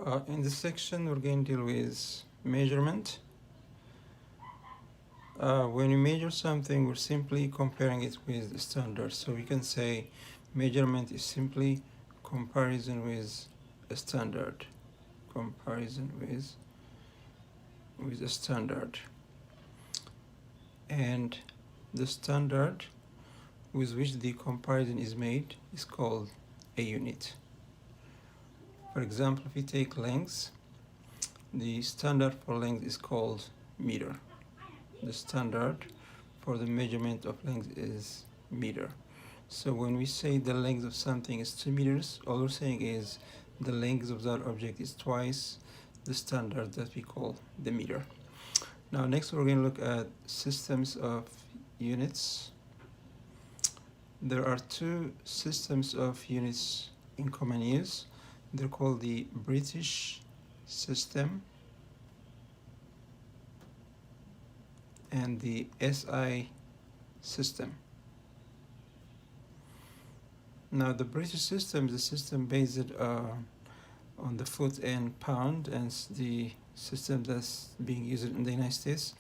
In this section, we're going to deal with measurement. When we measure something, we're simply comparing it with standards. So we can say measurement is simply comparison with a standard. Comparison with a standard. And the standard with which the comparison is made is called a unit. For example, if we take length, the standard for length is called meter. The standard for the measurement of length is meter. So when we say the length of something is 2 meters, all we're saying is the length of that object is twice the standard that we call the meter. Now next we're going to look at systems of units. There are two systems of units in common use. They're called the British system and the SI system. Now the British system is a system based on the foot and pound, and the system that's being used in the United States.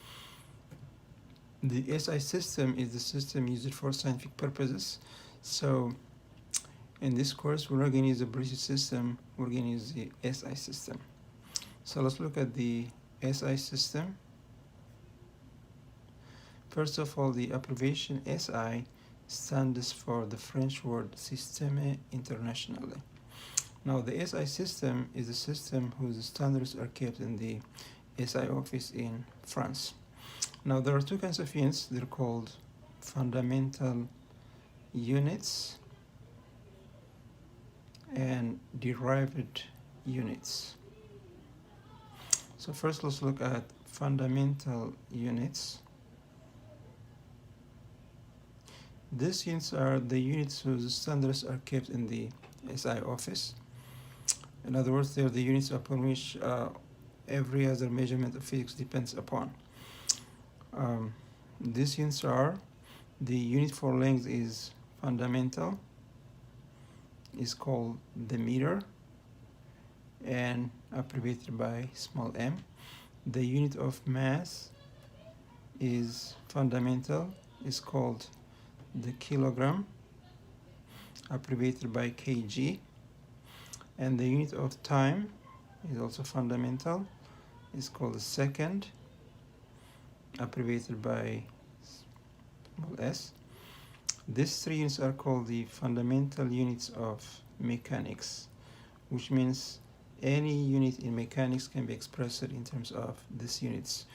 The SI system is the system used for scientific purposes. So in this course, we're not going to use the British system, we're going to use the SI system. So let's look at the SI system. First of all, the abbreviation SI stands for the French word Système International. Now, the SI system is a system whose standards are kept in the SI office in France. Now, there are two kinds of units. They're called fundamental units and derived units. So first, let's look at fundamental units. These units are the units whose standards are kept in the SI office. In other words, they are the units upon which every other measurement of physics depends upon. These units are: the unit for length is fundamental, is called the meter and abbreviated by small m. The unit of mass is fundamental, is called the kilogram, abbreviated by kg. And the unit of time is also fundamental, is called the second, abbreviated by small s. These three units are called the fundamental units of mechanics, which means any unit in mechanics can be expressed in terms of these units.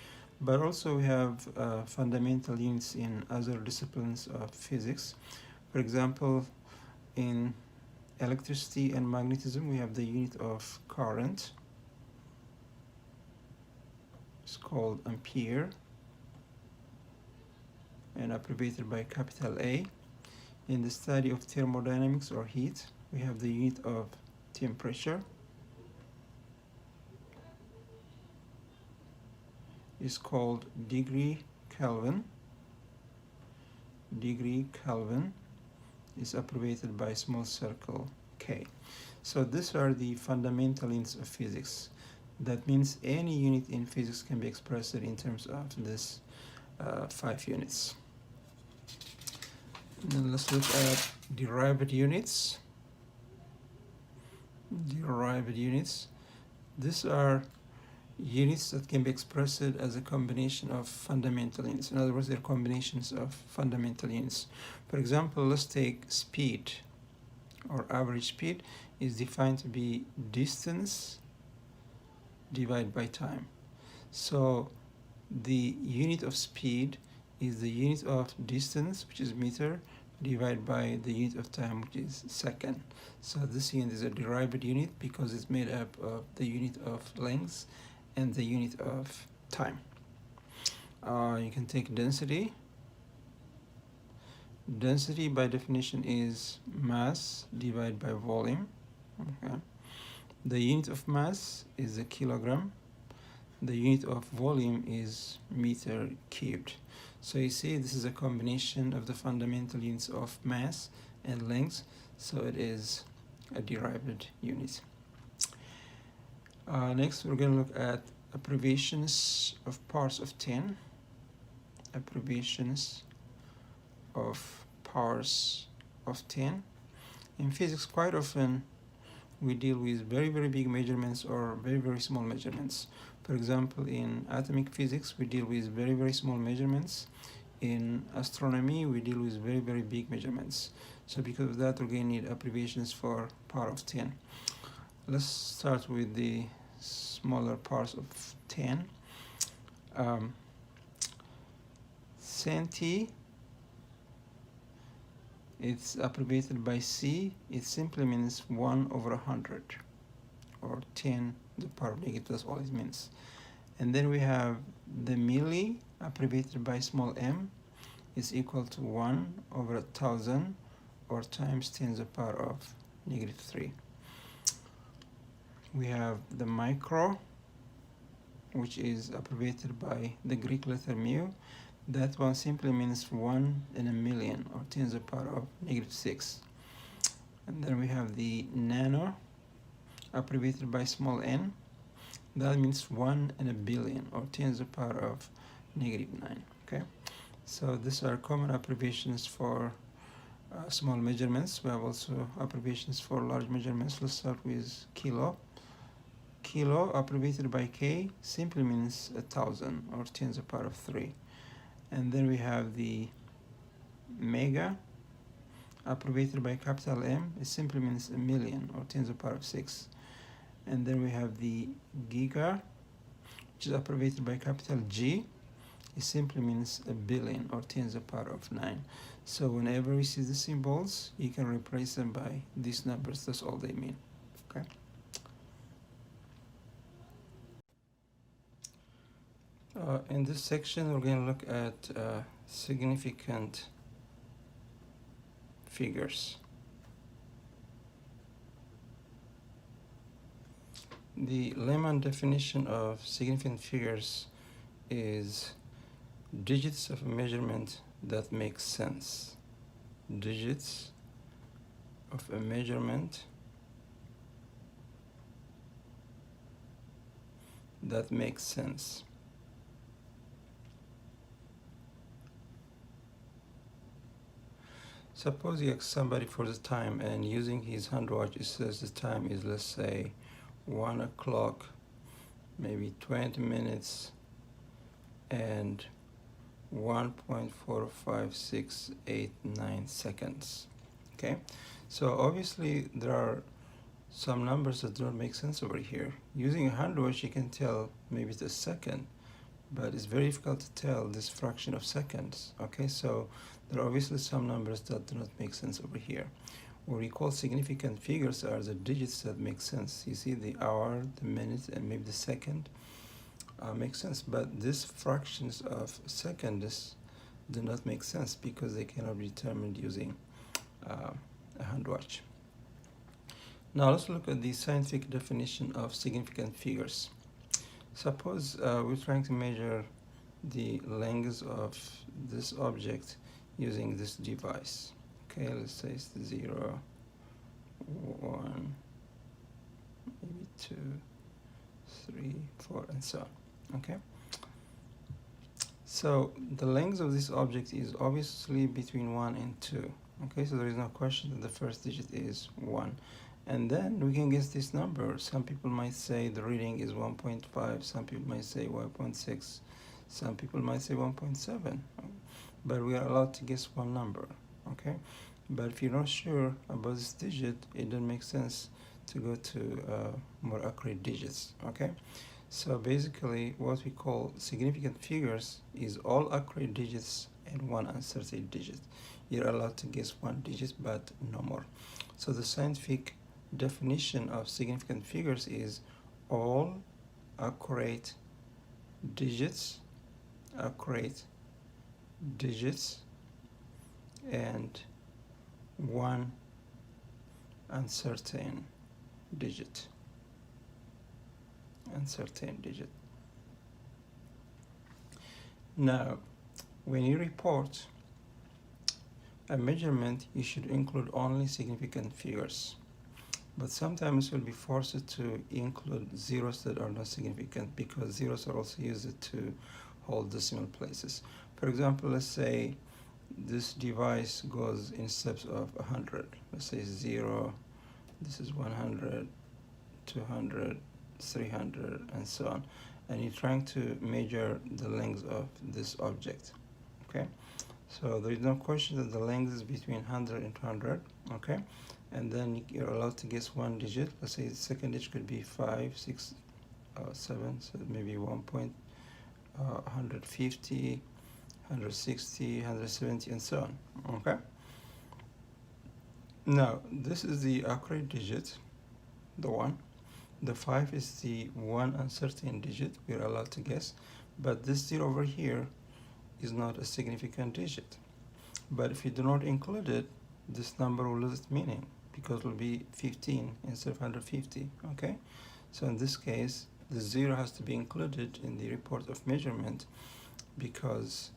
But also we have fundamental units in other disciplines of physics. For example, in electricity and magnetism, we have the unit of current. It's called ampere and abbreviated by capital A. In the study of thermodynamics or heat, we have the unit of temperature. Is called degree Kelvin. Degree Kelvin is abbreviated by small circle K. So these are the fundamental units of physics. That means any unit in physics can be expressed in terms of this 5 units. And then let's look at derived units. Derived units. These are units that can be expressed as a combination of fundamental units. In other words, they're combinations of fundamental units. For example, let's take speed, or average speed is defined to be distance divided by time. So the unit of speed is the unit of distance, which is meter, divided by the unit of time, which is second. So this unit is a derived unit because it's made up of the unit of length and the unit of time. You can take density. Density by definition is mass divided by volume. Okay. The unit of mass is a kilogram. The unit of volume is meter cubed. So you see, this is a combination of the fundamental units of mass and length, so it is a derived unit. Next, we're going to look at abbreviations of powers of 10. Abbreviations of powers of 10. In physics, quite often we deal with very, very big measurements or very, very small measurements. For example, in atomic physics, we deal with very, very small measurements. In astronomy, we deal with very, very big measurements. So because of that, we're going to need abbreviations for power of 10. Let's start with the smaller powers of 10. Centi, it's abbreviated by C. It simply means 1 over 100, or 10 to the power of negative, that's all it means. And then we have the milli, abbreviated by small m, is equal to 1 over 1,000, or times 10 to the power of negative 3. We have the micro, which is abbreviated by the Greek letter mu. That one simply means 1 in a million, or 10 to the power of negative 6. And then we have the nano, abbreviated by small n. That means 1 in a billion, or 10 to the power of negative 9. Okay, so these are common abbreviations for small measurements. We have also abbreviations for large measurements. Let's start with kilo. Kilo, abbreviated by K, simply means 1,000, or 10 to the power of 3. And then we have the mega, abbreviated by capital M. It simply means a million, or 10 to the power of 6. And then we have the giga, which is abbreviated by capital G. It simply means a billion, or 10 to the power of 9. So whenever we see the symbols, you can replace them by these numbers. That's all they mean. Okay. In this section, we're going to look at significant figures. The layman definition of significant figures is digits of a measurement that makes sense. Digits of a measurement that makes sense. Suppose you ask somebody for the time, and using his hand watch, it says the time is, let's say, 1 o'clock, maybe 20 minutes, and 1.45689 seconds. Okay, so obviously there are some numbers that don't make sense over here. Using a hand watch, you can tell maybe it's a second, but it's very difficult to tell this fraction of seconds. Okay, so there are obviously some numbers that do not make sense over here. What we call significant figures are the digits that make sense. You see the hour, the minute, and maybe the second make sense, but these fractions of seconds do not make sense because they cannot be determined using a hand watch. Now let's look at the scientific definition of significant figures. Suppose we're trying to measure the length of this object using this device. Okay, let's say it's 0, 1, maybe 2, 3, 4, and so on. Okay, so the length of this object is obviously between 1 and 2. Okay, so there is no question that the first digit is 1. And then we can guess this number. Some people might say the reading is 1.5, some people might say 1.6, some people might say 1.7, but we are allowed to guess one number. Okay, but if you're not sure about this digit, it doesn't make sense to go to more accurate digits. Okay, so basically what we call significant figures is all accurate digits and one uncertain digit. You're allowed to guess one digit, but no more. So the scientific definition of significant figures is all accurate digits, and one uncertain digit. Now, when you report a measurement, you should include only significant figures. but sometimes you'll be forced to include zeros that are not significant, because zeros are also used to hold decimal places. For example, let's say this device goes in steps of 100. Let's say 0, this is 100, 200, 300, and so on. And you're trying to measure the length of this object, okay? So there is no question that the length is between 100 and 200, okay? And then you're allowed to guess one digit. Let's say the second digit could be 5, 6, 7, so maybe 1.150, 160, 170, and so on, okay? Now, this is the accurate digit, the 1. The 5 is the one uncertain digit we're allowed to guess, but this 0 over here is not a significant digit. But if you do not include it, this number will lose its meaning, because it will be 15 instead of 150, okay? So in this case, the 0 has to be included in the report of measurement, because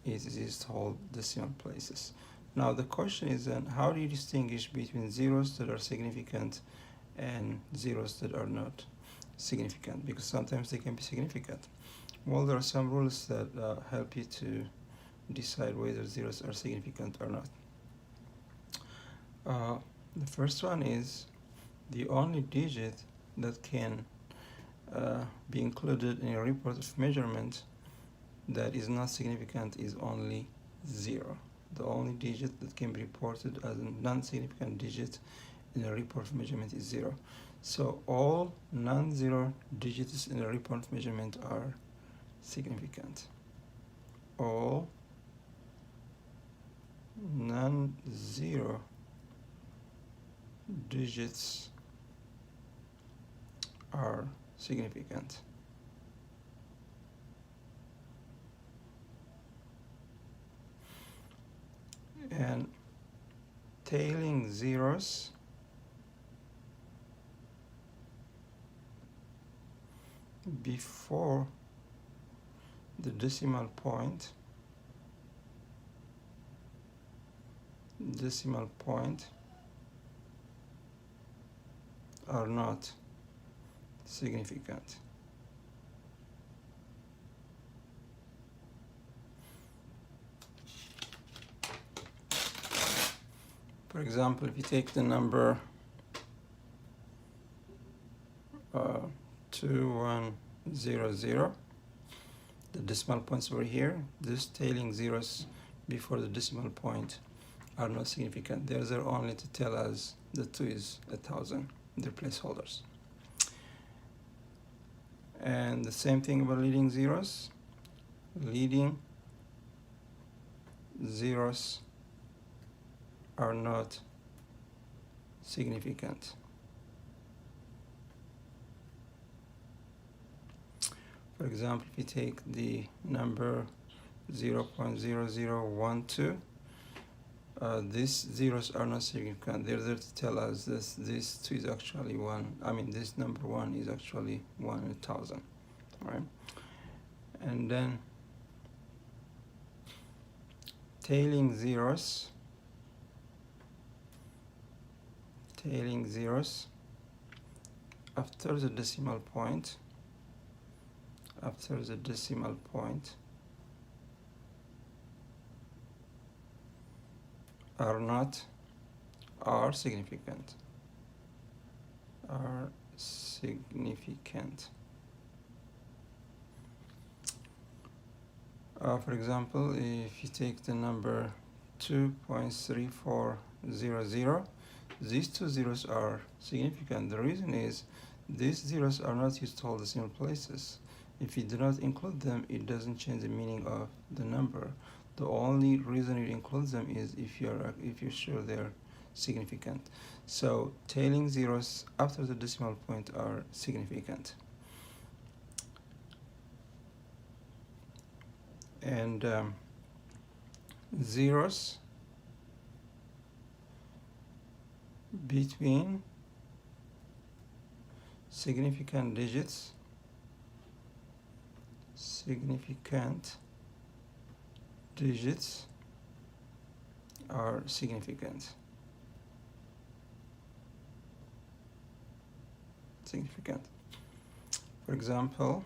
it is to hold decimal places. Now the question is then, how do you distinguish between zeros that are significant and zeros that are not significant? Because sometimes they can be significant. Well, there are some rules that help you to decide whether zeros are significant or not. The first one is the only digit that can be included in a report of measurement that is not significant is only 0. The only digit that can be reported as a non-significant digit in a report of measurement is 0. So all non-zero digits in a report of measurement are significant. All non-zero digits are significant. And tailing zeros before the decimal point are not significant. For example, if you take the number 2100, the decimal points over here, these tailing zeros before the decimal point are not significant. They're there only to tell us the 2 is 1,000, they're placeholders. And the same thing about leading zeros. Leading zeros are not significant. For example, if you take the number 0.0012, these zeros are not significant. They're there to tell us this 2 is actually 1. I mean, this number 1 is actually 1 in 1,000. All right? And then tailing zeros after the decimal point are significant. For example, if you take the number 2.3400, these 2 zeros are significant. The reason is these zeros are not used to hold decimal places. If you do not include them, it doesn't change the meaning of the number. The only reason you include them is if you're sure they're significant. So tailing zeros after the decimal point are significant. And zeros between significant digits are significant. significant. For example,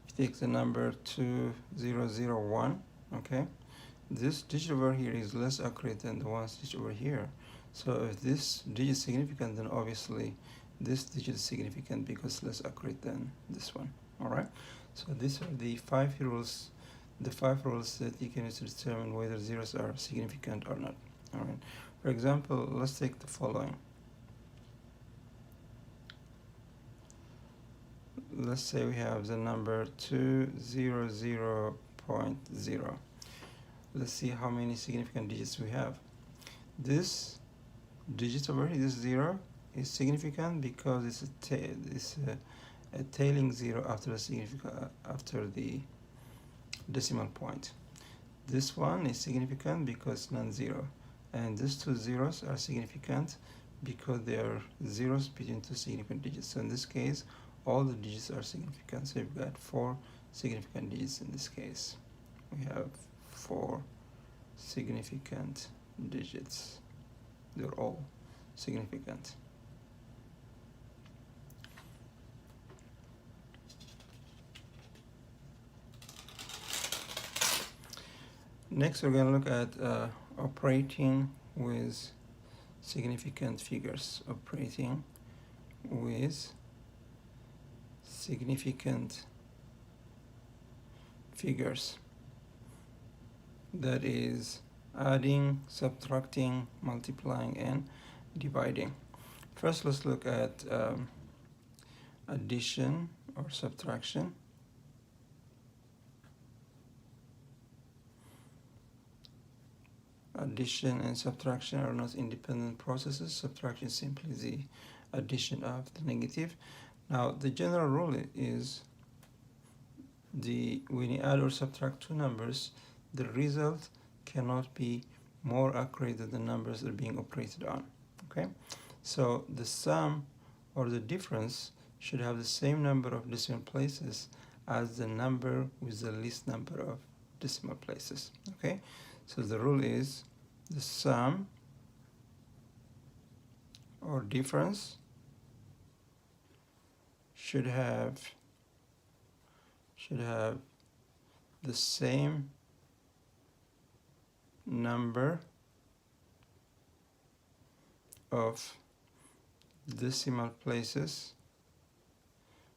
if you take the number 2001, okay, this digit over here is less accurate than the one digit over here. So if this digit is significant, then obviously this digit is significant because it's less accurate than this one. All right. So these are the 5 rules, that you can use to determine whether zeros are significant or not. All right. For example, let's take the following. Let's say we have the number 200.0. Let's see how many significant digits we have. This digit over here, this 0, is significant because it's a tailing 0 after the decimal point. This one is significant because non-zero, and these 2 zeros are significant because they are zeros between 2 significant digits. So in this case, all the digits are significant. So we've got 4 significant digits in this case. We have 4 significant digits. They're all significant. Next, we're going to look at operating with significant figures. Operating with significant figures. That is adding, subtracting, multiplying, and dividing. First, let's look at addition or subtraction. Addition and subtraction are not independent processes. Subtraction is simply the addition of the negative. Now, the general rule is when you add or subtract 2 numbers, the result cannot be more accurate than the numbers that are being operated on. Okay, so the sum or the difference should have the same number of decimal places as the number with the least number of decimal places. Okay, so the rule is the sum or difference should have the same number of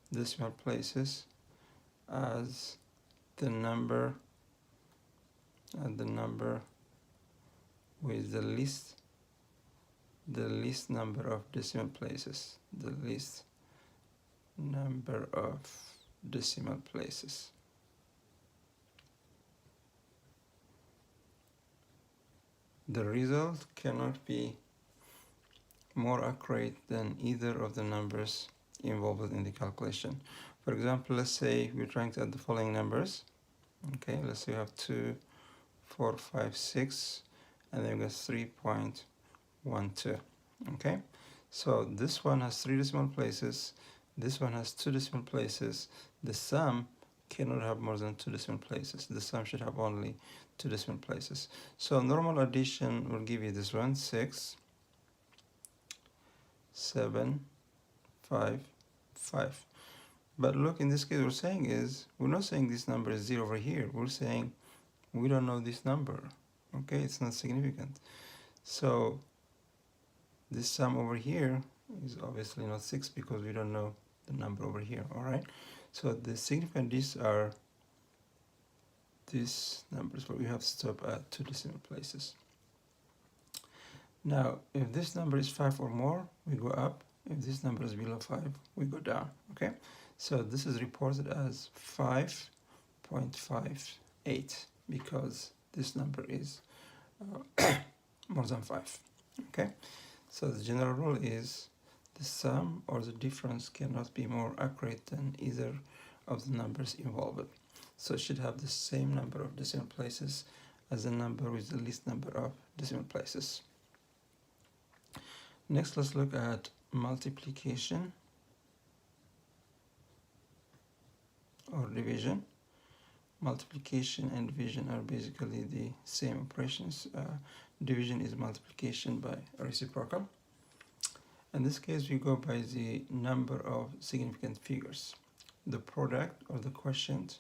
decimal places as the number with the least number of decimal places. The least number of decimal places. The result cannot be more accurate than either of the numbers involved in the calculation. For example, let's say we're trying to add the following numbers. Okay, let's say we have 2, 4, 5, 6, and then we got 3.12. Okay, so this one has 3 decimal places, this one has 2 decimal places. The sum cannot have more than 2 decimal places. The sum should have only 2 decimal places. So normal addition will give you this one, 6, 7, 5, 5. But look, in this case, we're not saying this number is 0 over here. We're saying we don't know this number. Okay, it's not significant. So this sum over here is obviously not 6 because we don't know the number over here. All right, so the significant digits are these numbers, but we have to stop at 2 decimal places. Now, if this number is 5 or more, we go up. If this number is below 5, we go down. Okay, so this is reported as 5.58 because this number is more than 5. Okay, so the general rule is the sum or the difference cannot be more accurate than either of the numbers involved. So it should have the same number of decimal places as the number with the least number of decimal places. Next, let's look at multiplication or division. Multiplication and division are basically the same operations. Division is multiplication by reciprocal. In this case, we go by the number of significant figures. The product or the quotient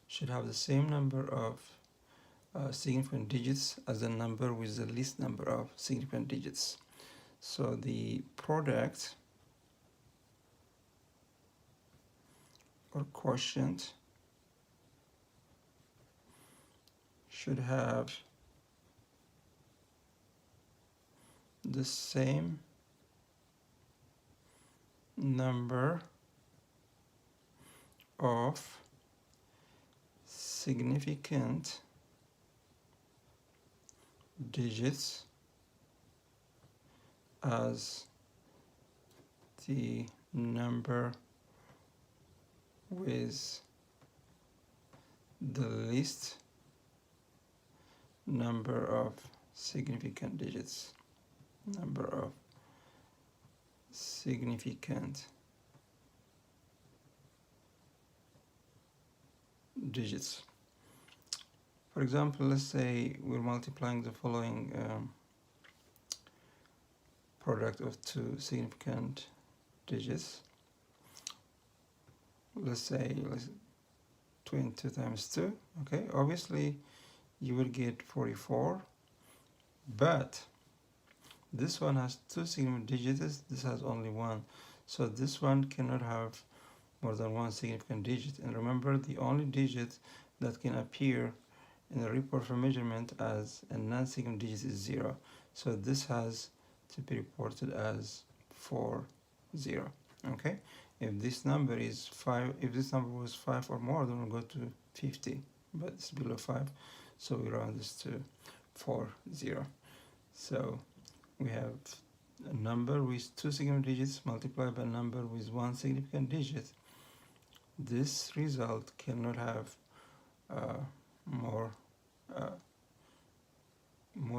should have the same number of significant digits as the number with the least number of significant digits. So the product or quotient should have the same number of significant digits as the number with the least number of significant digits. Number of significant digits. For example, let's say we're multiplying the following product of two significant digits. Let's say 22 times 2. Okay, obviously you will get 44, but this one has two significant digits, this has only one, so this one cannot have more than one significant digit. And remember, the only digit that can appear in the report for measurement as a non-significant digit is 0, so this has to be reported as 40. Okay, if this number is 5, if this number was 5 or more, then we'll go to 50, but it's below 5, so we round this to 40. So we have a number with two significant digits multiplied by a number with one significant digit. This result cannot have more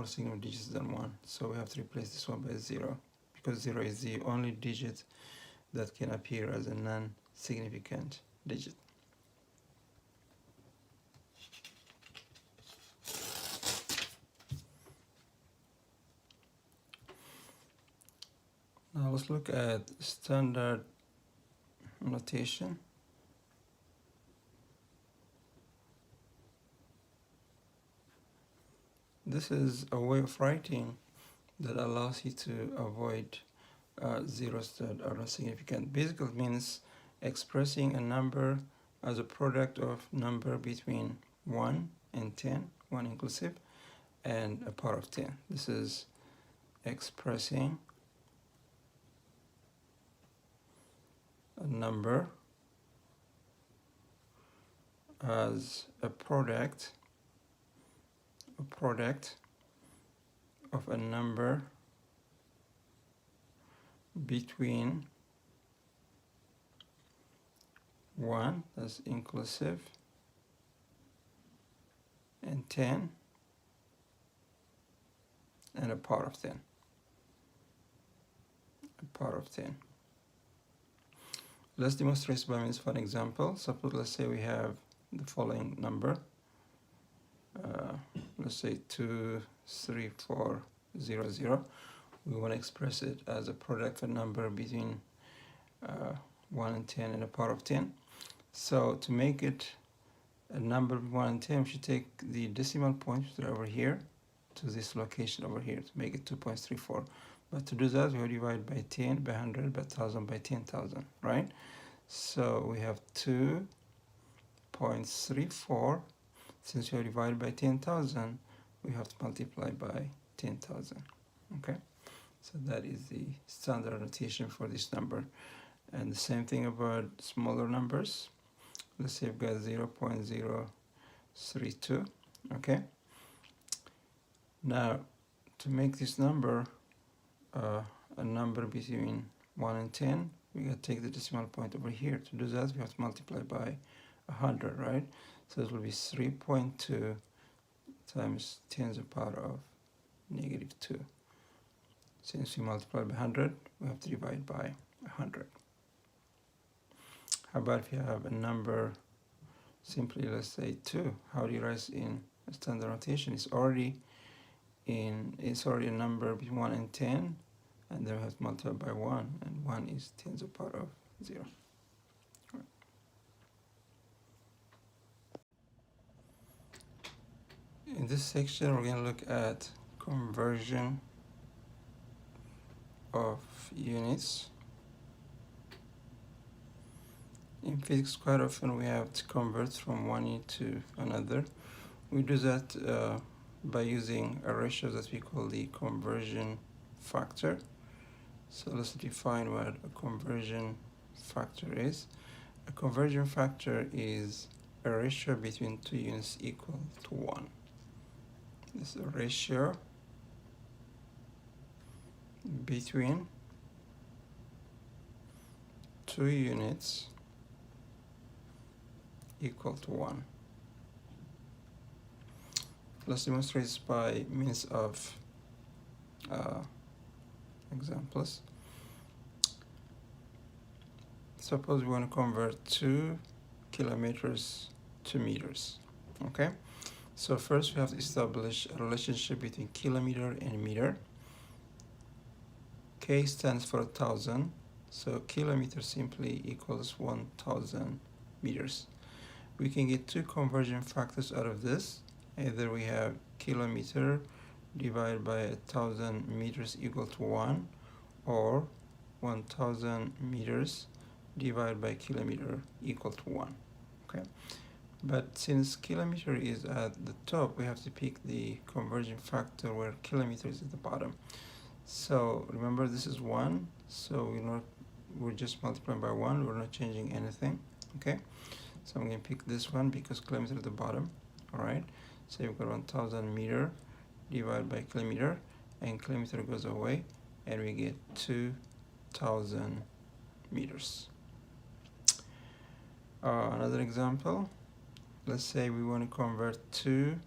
significant digits than 1, so we have to replace this one by 0, because 0 is the only digit that can appear as a non-significant digit. Now let's look at standard notation. This is a way of writing that allows you to avoid zeros that are not significant. Basically, it means expressing a number as a product of number between 1 and 10, 1 inclusive, and a power of 10. This is expressing a number as a product of a number between 1, that's inclusive, and 10, and a power of 10. A power of 10. Let's demonstrate by means of an example. Suppose, let's say we have the following number. Let's say 23400. We want to express it as a product of a number between 1 and 10 and a power of 10. So to make it a number between 1 and 10, we should take the decimal point over here to this location over here to make it 2.34. But to do that, we will divide by 10, by 100, by 1000, by 10,000, right? So we have 2.34. Since we are divided by 10,000, we have to multiply by 10,000. Okay, so that is the standard notation for this number. And the same thing about smaller numbers. Let's say we've got 0.032. Okay, now to make this number a number between 1 and 10, we got to take the decimal point over here. To do that, we have to multiply by 100, right? So it will be 3.2 times 10 to the power of -2. Since we multiply by 100, we have to divide by 100. How about if you have a number, simply let's say 2? How do you write in standard notation? It's already a number between 1 and 10, and then we have to multiply by 1, and 1 is 10 to the power of 0. In this section, we're going to look at conversion of units. In physics, quite often we have to convert from one unit to another. We do that by using a ratio that we call the conversion factor. So let's define what a conversion factor is. A conversion factor is a ratio between two units equal to 1. This is a ratio between two units equal to 1. Let's demonstrate this by means of examples. Suppose we want to convert 2 kilometers to meters. Okay, so first we have to establish a relationship between kilometer and meter. K stands for 1,000, so kilometer simply equals 1,000 meters. We can get two conversion factors out of this. Either we have kilometer divided by 1,000 meters equal to 1, or 1,000 meters divided by kilometer equal to 1. Okay, but since kilometer is at the top, we have to pick the conversion factor where kilometer is at the bottom. So remember, this is 1, so we're just multiplying by 1, we're not changing anything. Okay, so I'm going to pick this one because kilometer at the bottom. All right, so you've got 1,000 meter divided by kilometer, and kilometer goes away, and we get 2,000 meters. Another example, let's say we want to convert 2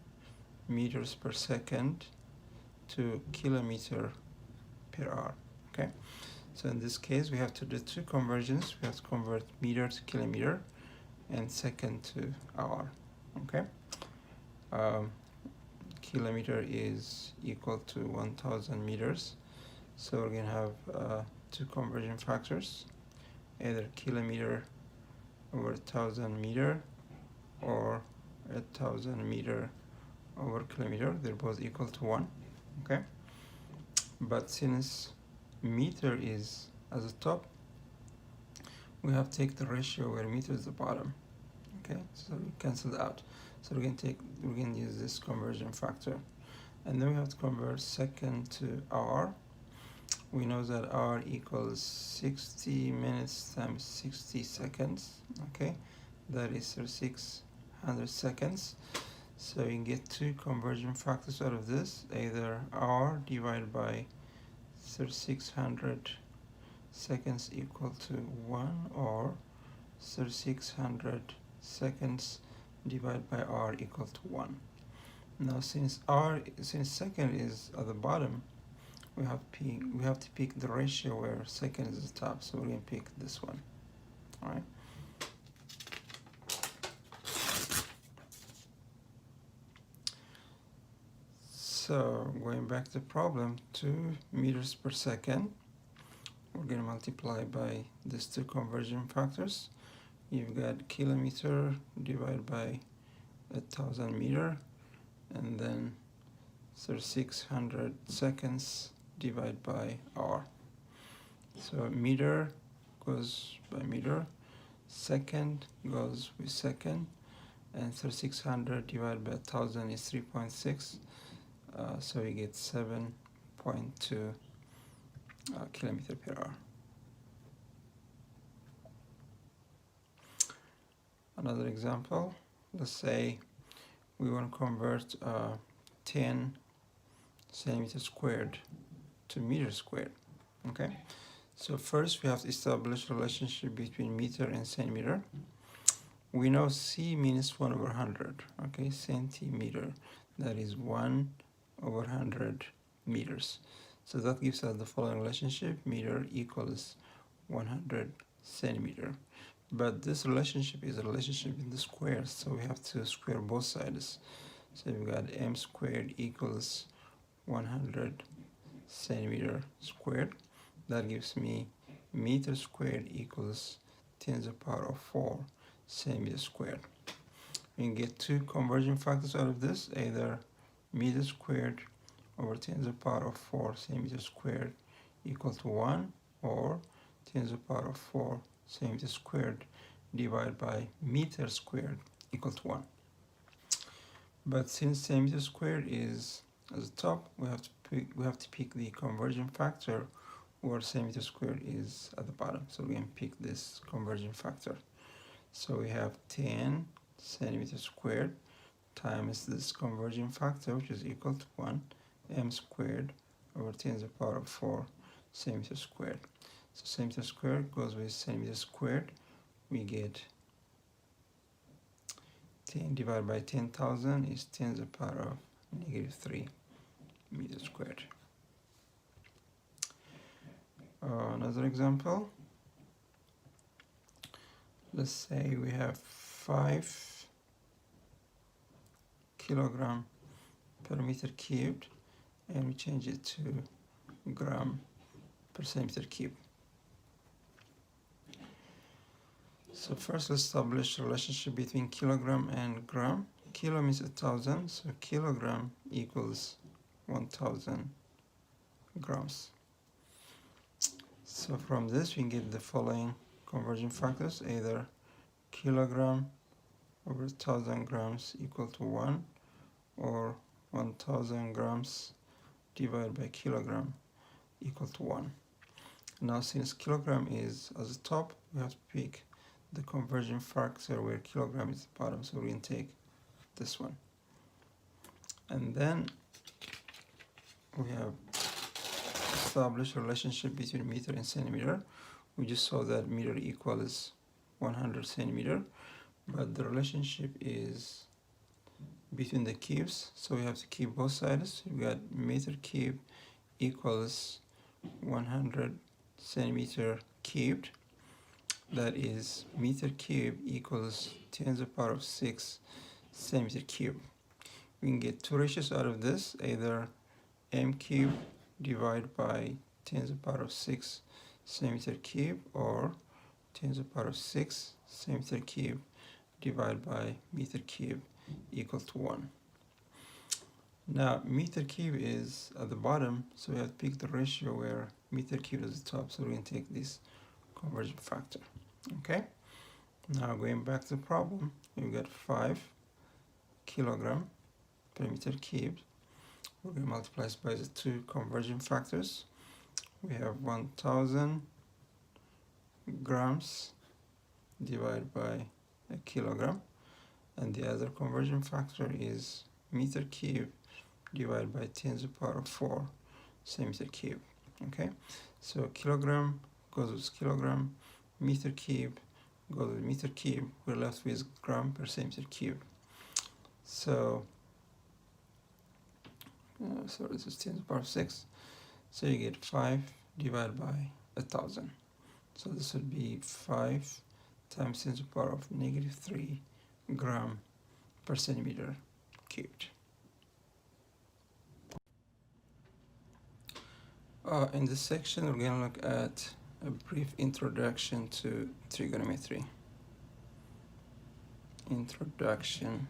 meters per second to kilometer per hour. Okay, so in this case we have to do two conversions. We have to convert meter to kilometer and second to hour. Okay, kilometer is equal to 1,000 meters, so we're going to have two conversion factors, either kilometer over 1,000 meter or 1,000 meter over kilometer. They're both equal to 1. Okay, but since meter is at the top, we have to take the ratio where meter is the bottom. Okay, so we cancel it out. So we're going to use this conversion factor, and then we have to convert second to hour. We know that hour equals 60 minutes times 60 seconds. Okay, that is 3,600 seconds. So you can get two conversion factors out of this, either hour divided by 3,600 seconds equal to 1, or 3,600 seconds divided by hour equal to 1. Now since second is at the bottom, we have to pick the ratio where second is the top, so we're going to pick this one. All right, so going back to the problem, 2 meters per second, we're going to multiply by these two conversion factors. You've got kilometer divided by 1,000 meter, and then 3,600 seconds divided by hour. So meter goes by meter, second goes with second, and 3,600 divided by 1,000 is 3.6, so you get 7.2 kilometer per hour. Another example, let's say we want to convert 10 centimeters squared to meter squared. Okay, so first we have to establish a relationship between meter and centimeter. We know C means 1 over 100. Okay, centimeter, that is 1 over 100 meters. So that gives us the following relationship: meter equals 100 centimeter. But this relationship is a relationship in the squares, so we have to square both sides. So we've got m squared equals 100 centimeter squared. that gives me meter squared equals 10 to the power of 4 centimeter squared. We can get two conversion factors out of this, either meter squared over 10 to the power of 4 centimeter squared equal to 1, or 10 to the power of 4 centimeter squared divided by meter squared equal to 1. But since centimeter squared is at the top, we have to pick the conversion factor where centimeter squared is at the bottom. So we can pick this conversion factor. So we have 10 centimeter squared times this conversion factor, which is equal to 1 m squared over 10 to the power of 4 centimeter squared. So centimeter squared goes with centimeter squared. We get 10 divided by 10,000 is 10 to the power of -3 meters squared. Another example. Let's say we have 5 kilogram per meter cubed, and we change it to gram per centimeter cube. So first let's establish a relationship between kilogram and gram. Kilo means 1,000, so kilogram equals 1,000 grams. So from this we can get the following conversion factors, either kilogram over 1,000 grams equal to 1, or 1,000 grams divided by kilogram equal to 1. Now since kilogram is at the top, we have to pick the conversion factor where kilogram is the bottom, so we can take this one. And then we have established a relationship between meter and centimeter. We just saw that meter equals 100 centimeter, but the relationship is between the cubes, so we have to keep both sides. We got meter cube equals 100 centimeter cubed. That is meter cube equals 10 to the power of 6 centimeter cube. We can get two ratios out of this, either m cube divided by 10 to the power of 6 centimeter cube, or 10 to the power of 6 centimeter cube divided by meter cube equal to 1. Now meter cube is at the bottom, so we have to pick the ratio where meter cube is at the top, so we can take this conversion factor. Okay, now going back to the problem, we've got 5 kilogram per meter cubed. We're going to multiply this by the two conversion factors. We have 1,000 grams divided by a kilogram, and the other conversion factor is meter cube divided by 10 to the power of 4 centimeter cube. Okay, so kilogram goes with kilogram, meter cube goes with meter cube. We're left with gram per centimeter cube. So this is 10 to the power of 6. So you get 5 divided by 1,000. So this would be 5 times 10 to the power of -3 gram per centimeter cubed. In this section, we're going to look at a brief introduction to trigonometry. Introduction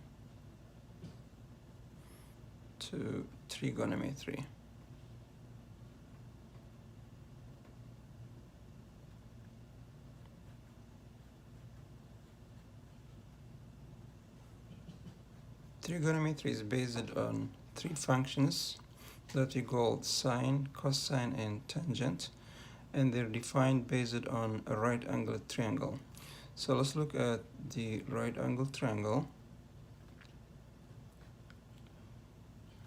to trigonometry. Trigonometry is based on three functions that we call sine, cosine, and tangent, and they're defined based on a right angled triangle. So let's look at the right angled triangle.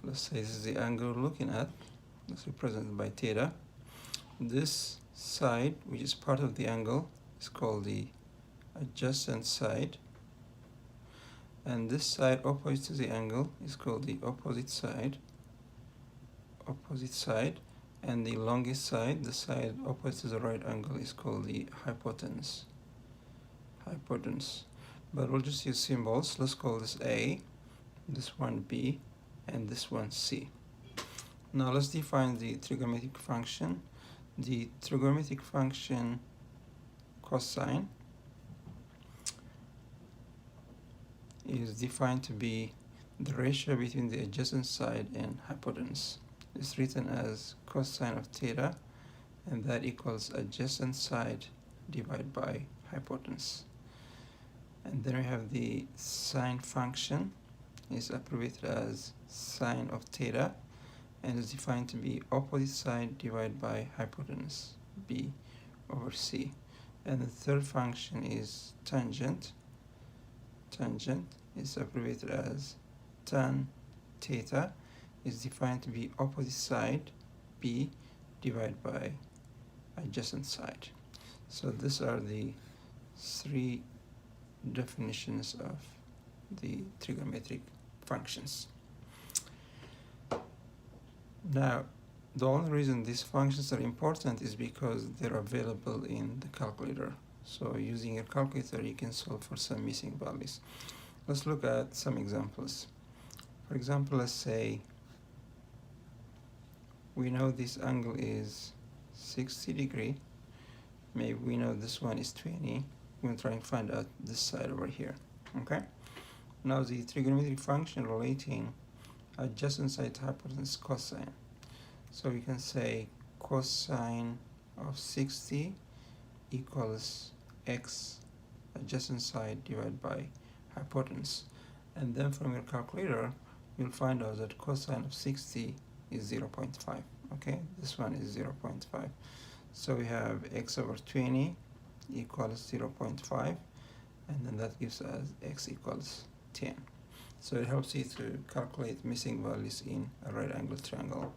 Let's say this is the angle we're looking at. That's represented by theta. This side, which is part of the angle, is called the adjacent side. And this side opposite to the angle is called the opposite side. Opposite side. And the longest side, the side opposite to the right angle, is called the hypotenuse. Hypotenuse. But we'll just use symbols. Let's call this A, this one B, and this one C. Now let's define the trigonometric function. the trigonometric function cosine is defined to be the ratio between the adjacent side and hypotenuse. It's written as cosine of theta, and that equals adjacent side divided by hypotenuse. And then we have the sine function, is abbreviated as sine of theta, and is defined to be opposite side divided by hypotenuse, b over c. And the third function is tangent. Tangent is abbreviated as tan theta, is defined to be opposite side, b, divided by adjacent side. So these are the three definitions of the trigonometric functions. Now, the only reason these functions are important is because they're available in the calculator. So using your calculator, you can solve for some missing values. Let's look at some examples. For example, let's say we know this angle is 60 degrees. Maybe we know this one is 20. We're going to try and find out this side over here. Okay? Now the trigonometric function relating adjacent side to hypotenuse cosine. So we can say cosine of 60 equals x adjacent side divided by hypotenuse. And then from your calculator, you'll find out that cosine of 60 is 0.5. Okay, this one is 0.5. So we have x over 20 equals 0.5, and then that gives us x equals 10. So it helps you to calculate missing values in a right angle triangle.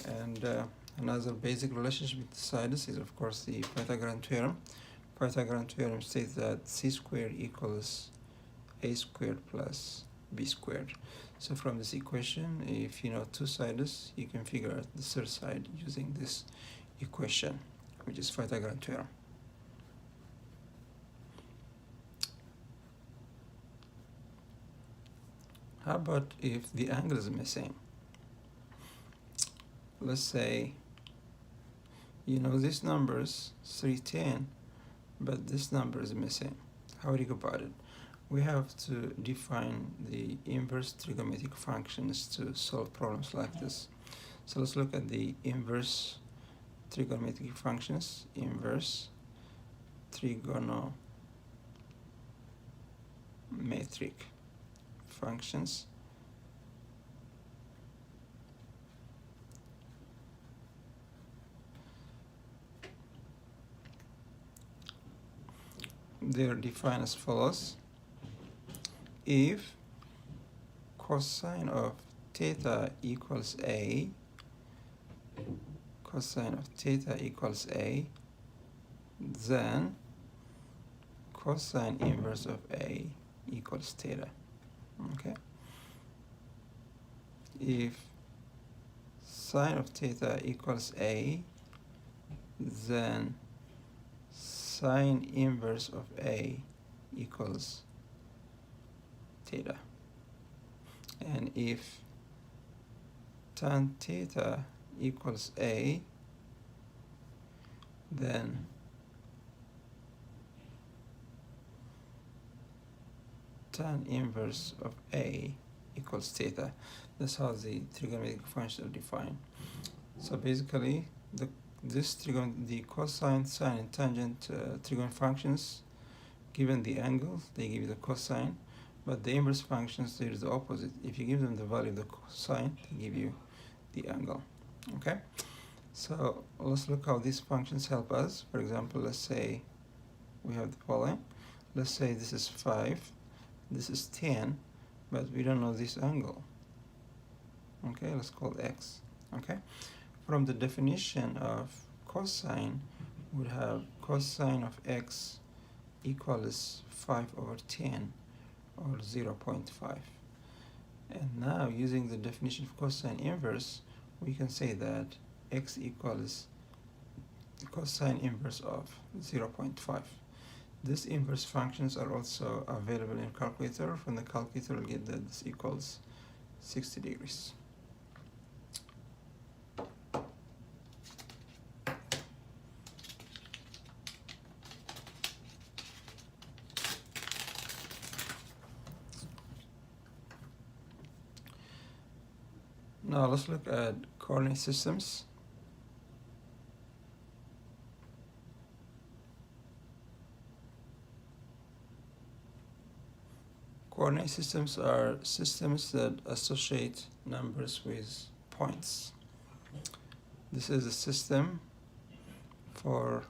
And another basic relationship with the sides is, of course, the Pythagorean theorem. Pythagorean theorem states that c squared equals a squared plus b squared. So from this equation, if you know two sides, you can figure out the third side using this equation, which is Pythagorean theorem. How about if the angle is missing? Let's say you know these numbers 310, but this number is missing. How do you go about it? We have to define the inverse trigonometric functions to solve problems like this. So let's look at the inverse trigonometric functions. Inverse trigonometric functions. They're defined as follows. If cosine of theta equals a, cosine of theta equals a, then cosine inverse of a equals theta. Okay? If sine of theta equals a, then sine inverse of a equals theta. And if tan theta equals a, then tan inverse of a equals theta. That's how the trigonometric functions are defined. So basically, the cosine, sine, and tangent trigonometric functions, given the angle, they give you the cosine, but the inverse functions, there is the opposite. If you give them the value of the cosine, they give you the angle. Okay? So let's look how these functions help us. For example, let's say we have the following. Let's say this is 5, this is 10, but we don't know this angle. Okay, let's call x. Okay? From the definition of cosine, we would have cosine of x equals 5 over 10, or 0.5. And now, using the definition of cosine inverse, we can say that x equals cosine inverse of 0.5. These inverse functions are also available in calculator. From the calculator, we'll get that this equals 60 degrees. Now let's look at coordinate systems. Coordinate systems are systems that associate numbers with points. This is a system for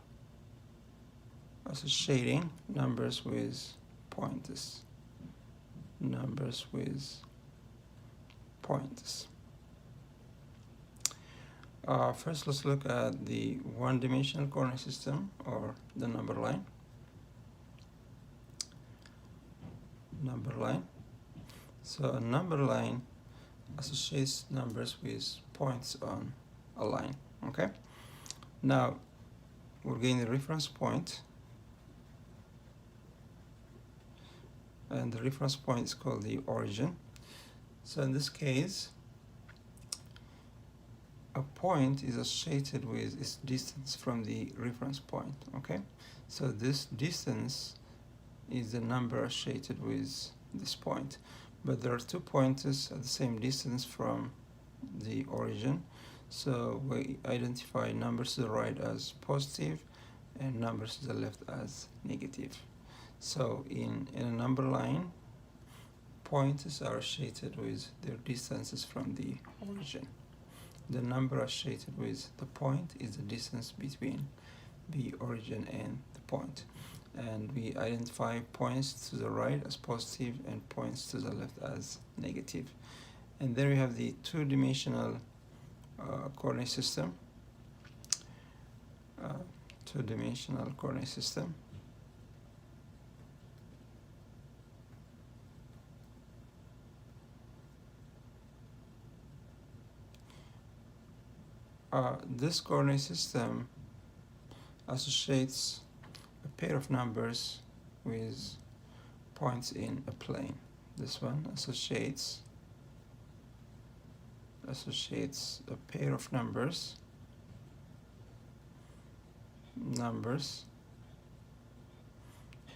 associating numbers with pointers. Numbers with pointers. First, let's look at the one-dimensional coordinate system, or the number line. Number line. So a number line associates numbers with points on a line. Okay. Now we're getting the reference point, and the reference point is called the origin. So in this case, a point is associated with its distance from the reference point. Okay, so this distance is the number associated with this point, but there are two pointers at the same distance from the origin, so we identify numbers to the right as positive and numbers to the left as negative. So in a number line, pointers are associated with their distances from the origin. The number associated with the point is the distance between the origin and the point. And we identify points to the right as positive and points to the left as negative. And then we have the two-dimensional coordinate system. Two-dimensional coordinate system. This coordinate system associates a pair of numbers with points in a plane. This one associates a pair of numbers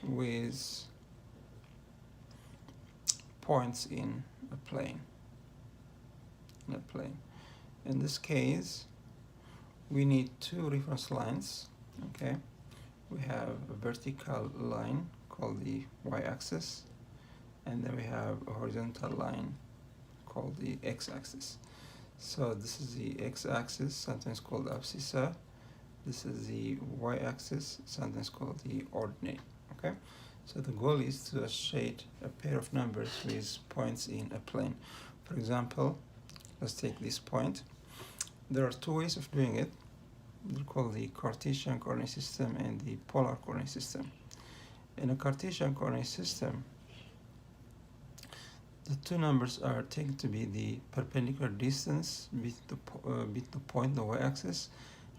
with points in a plane. In this case, we need two reference lines. Okay, we have a vertical line called the y-axis, and then we have a horizontal line called the x-axis. So this is the x-axis, sometimes called abscissa. This is the y-axis, sometimes called the ordinate. Okay, so the goal is to associate a pair of numbers with points in a plane. For example, let's take this point. There are two ways of doing it. They're called the Cartesian coordinate system and the polar coordinate system. In a Cartesian coordinate system, the two numbers are taken to be the perpendicular distance between the point, the y-axis,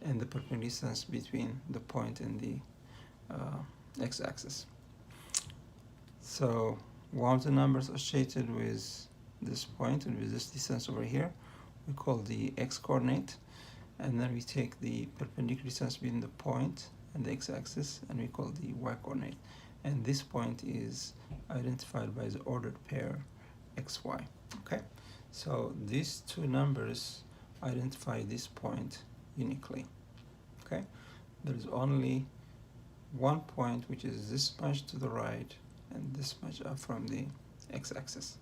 and the perpendicular distance between the point and the x-axis. So one of the numbers associated with this point and with this distance over here, we call the x-coordinate, and then we take the perpendicular distance between the point and the x-axis, and we call the y-coordinate. And this point is identified by the ordered pair xy. Okay, so these two numbers identify this point uniquely. Okay, there is only one point which is this much to the right and this much up from the x-axis.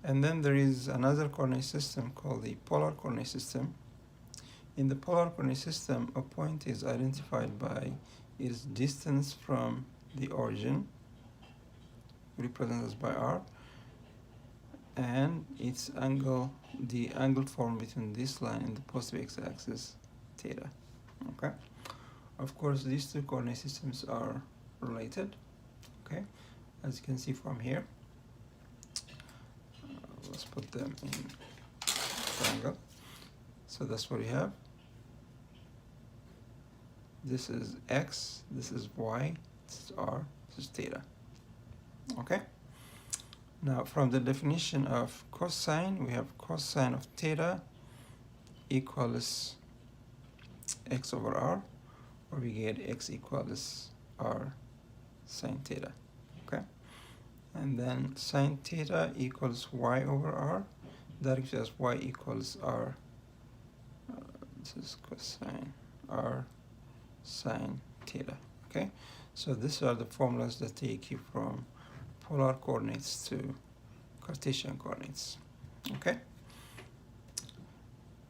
And then there is another coordinate system called the polar coordinate system. In the polar coordinate system, a point is identified by its distance from the origin, represented by r, and its angle, the angle formed between this line and the positive x-axis, theta. Okay. Of course, these two coordinate systems are related. Okay, as you can see from here. Let's put them in triangle. So that's what we have. This is x, this is y, This is r, this is theta. Okay? Now from the definition of cosine, we have cosine of theta equals x over r, or we get x equals r sine theta. Okay? And then sine theta equals y over r. That gives us y equals r. This is cosine r sine theta. Okay? So these are the formulas that take you from polar coordinates to Cartesian coordinates. Okay?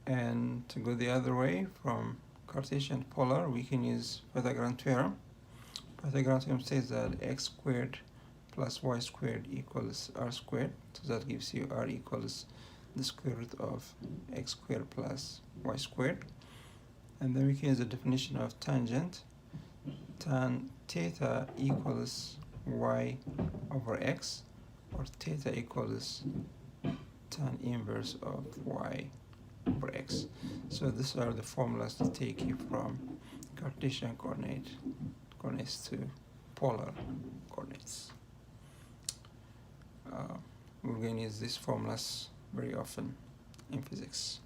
And to go the other way, from Cartesian to polar, we can use Pythagorean theorem. Pythagorean theorem says that x squared plus y squared equals r squared. So that gives you r equals the square root of x squared plus y squared. And then we can use the definition of tangent. Tan theta equals y over x, or theta equals tan inverse of y over x. So these are the formulas that take you from Cartesian coordinates to polar coordinates. We're going to use these formulas very often in physics.